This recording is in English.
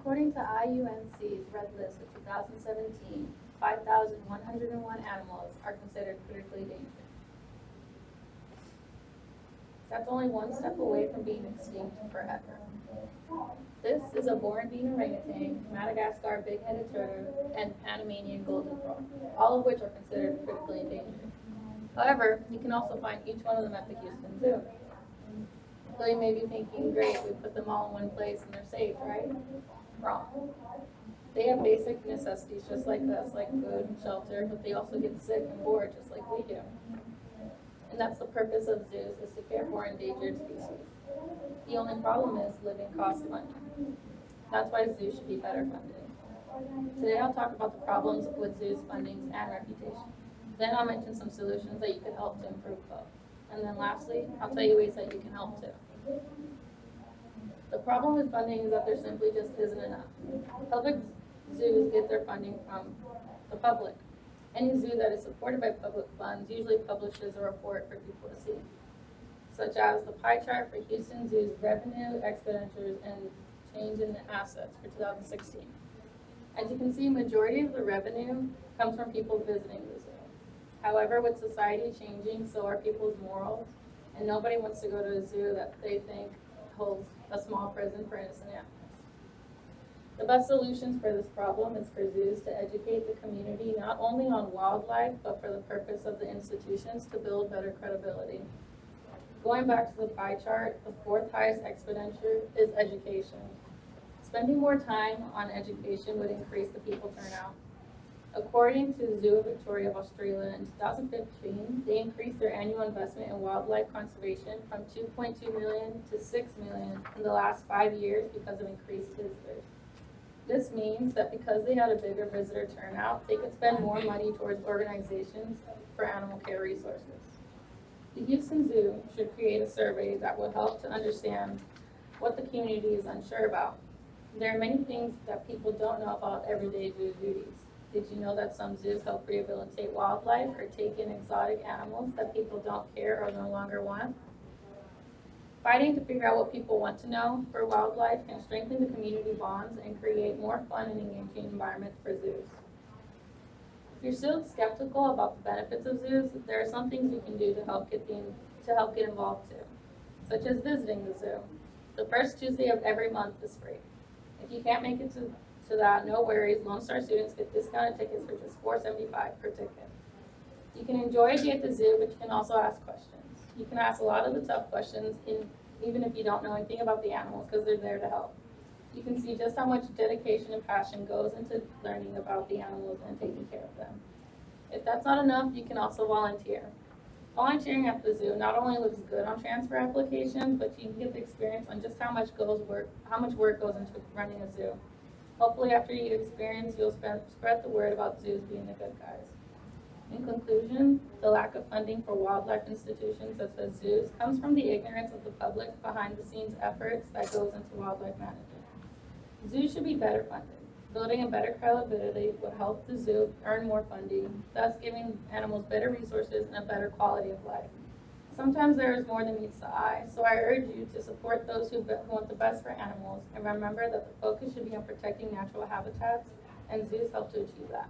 According to IUNC's Red List of 2017, 5,101 animals are considered critically endangered. That's only one step away from being extinct forever. This is a Bornbean orangutan, Madagascar big-headed turtle, and Panamanian golden frog, all of which are considered critically endangered. However, you can also find each one of them at the Houston Zoo. So you may be thinking, great, we put them all in one place and they're safe, right? Wrong. They have basic necessities just like us, like food and shelter, but they also get sick and bored just like we do. And that's the purpose of zoos, is to care for endangered species. The only problem is living cost money. That's why zoos should be better funded. Today I'll talk about the problems with zoos' fundings and reputation. Then I'll mention some solutions that you can help to improve both. And then lastly, I'll tell you ways that you can help too. The problem with funding is that there simply just isn't enough. Public zoos get their funding from the public. Any zoo that is supported by public funds usually publishes a report for people to see, such as the pie chart for Houston Zoo's revenue, expenditures, and change in assets for 2016. As you can see, majority of the revenue comes from people visiting the zoo. However, with society changing, so are people's morals, and nobody wants to go to a zoo that they think holds a small prison for innocent animals. The best solutions for this problem is for zoos to educate the community not only on wildlife, but for the purpose of the institutions to build better credibility. Going back to the pie chart, the fourth highest expenditure is education. Spending more time on education would increase the people turnout. According to the Zoo of Victoria of Australia in 2015, they increased their annual investment in wildlife conservation from $2.2 million to $6 million in the last 5 years because of increased visitors. This means that because they had a bigger visitor turnout, they could spend more money towards organizations for animal care resources. The Houston Zoo should create a survey that would help to understand what the community is unsure about. There are many things that people don't know about everyday zoo duties. Did you know that some zoos help rehabilitate wildlife or take in exotic animals that people don't care or no longer want? Fighting to figure out what people want to know for wildlife can strengthen the community bonds and create more fun and engaging environments for zoos. If you're still skeptical about the benefits of zoos, there are some things you can do to help get involved too, such as visiting the zoo. The first Tuesday of every month is free. If you can't make it to that, no worries. Lone Star students get discounted tickets for just $4.75 per ticket. You can enjoy a day at the zoo, but you can also ask questions. You can ask a lot of the tough questions, even if you don't know anything about the animals, because they're there to help. You can see just how much dedication and passion goes into learning about the animals and taking care of them. If that's not enough, you can also volunteer. Volunteering at the zoo not only looks good on transfer applications, but you can get the experience on just how much work goes into running a zoo. Hopefully, after you get experience, you'll spread the word about zoos being the good guys. In conclusion, the lack of funding for wildlife institutions such as zoos comes from the ignorance of the public behind the scenes efforts that goes into wildlife management. Zoos should be better funded. Building a better credibility would help the zoo earn more funding, thus giving animals better resources and a better quality of life. Sometimes there is more than meets the eye, so I urge you to support those who want the best for animals, and remember that the focus should be on protecting natural habitats, and zoos help to achieve that.